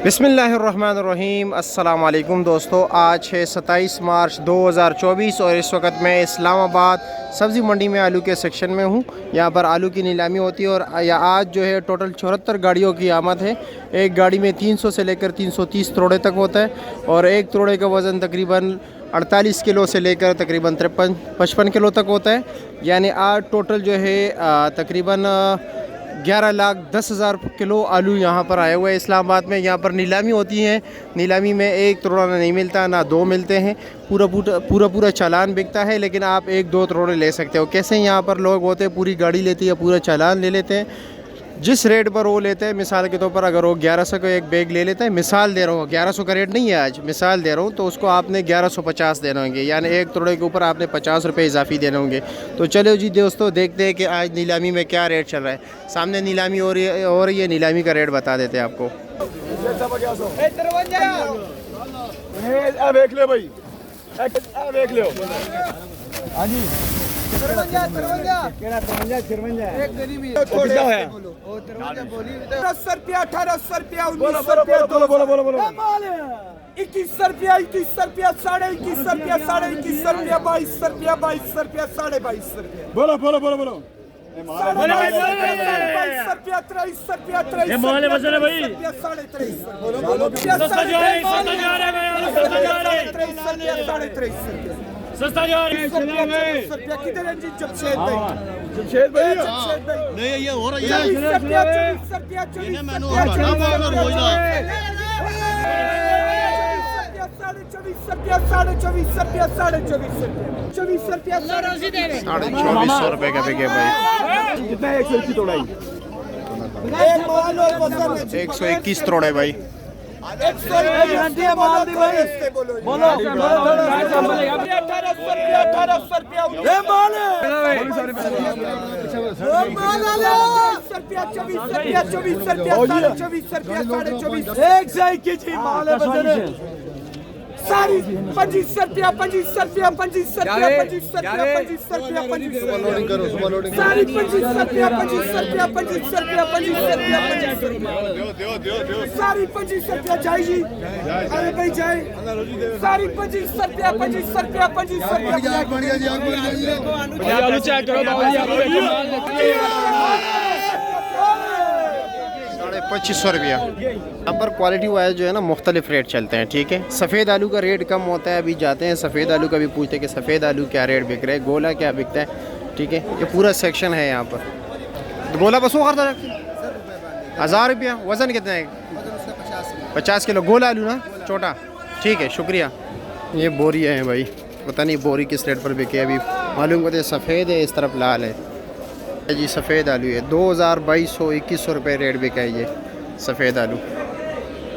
बिस्मिल्लाहिर्रहमानिर्रहीम। अस्सलाम वालेकुम दोस्तों, आज है 27 मार्च 2024 और इस वक्त मैं इस्लामाबाद सब्ज़ी मंडी में आलू के सेक्शन में हूँ। यहाँ पर आलू की नीलामी होती है और आज जो है टोटल 74 गाड़ियों की आमद है। एक गाड़ी में 300 से लेकर 330 तोड़े तक होता है और एक तोड़े का वज़न तकरीबन 48 किलो से लेकर तकरीबन 53-55 किलो तक होता है। यानी आज टोटल जो है तकरीबन 11,10,000 किलो आलू यहाँ पर आए हुए हैं इस्लामाबाद में। यहाँ पर नीलामी होती है। नीलामी में एक तोड़ा नहीं मिलता, ना दो मिलते हैं, पूरा चालान बिकता है। लेकिन आप एक दो तोड़े ले सकते हो। कैसे यहाँ पर लोग होते हैं, पूरी गाड़ी लेती है, पूरा चालान ले लेते हैं। जिस रेट पर वो लेते हैं, मिसाल के तौर पर अगर वो 1100 का एक बैग ले लेता है, मिसाल दे रहा हूँ, 1100 का रेट नहीं है आज, मिसाल दे रहा हूँ, तो उसको आपने 1150 देने होंगे। यानी एक तोड़े के ऊपर आपने 50 रुपये इजाफी देने होंगे। तो चलो जी दोस्तों, देखते हैं कि आज नीलामी में क्या रेट चल रहा है। सामने नीलामी हो रही है, नीलामी का रेट बता देते हैं आपको। सस्ता जा रहा है। किधर है जी? जमशेद भाई नहीं, ये हो रही है। 2400 रुपये का बिके भाई। कितना है? 121 तोड़ाई, 121 तोड़े भाई। 1800 सारी 25 रुपया 25 रुपया 25 रुपया 25 रुपया 25 रुपया 25 लोडिंग करो, सुबह लोडिंग सारी 25 रुपया 25 रुपया 25 रुपया 25 रुपया 25 रुपया सारी 25 रुपया जाए जी। अरे भाई जाए सारी 25 रुपया 25 रुपया 25 रुपया। बढ़िया जी, आलू चेक करो बाबू जी, 2500 रुपया। यहाँ पर क्वालिटी वाइज जो है ना मुख्तलिफ रेट चलते हैं, ठीक है। सफ़ेद आलू का रेट कम होता है। अभी जाते हैं सफ़ेद आलू का भी पूछते हैं कि सफ़ेद आलू क्या रेट बिक रहा है, गोला क्या बिकता है, ठीक है। ये पूरा सेक्शन है यहाँ पर। तो गोला बस वो करता है 1000 रुपया। वज़न कितना है? 50 किलो गोला आलू ना, छोटा, ठीक है, शुक्रिया। ये बोरियाँ हैं भाई, पता नहीं बोरी किस रेट पर बिके। अभी मालूम करते सफ़ेद है, इस तरफ लाल है जी। सफ़ेद आलू है 2200-2100 रुपये रेट बिका है ये सफ़ेद आलू।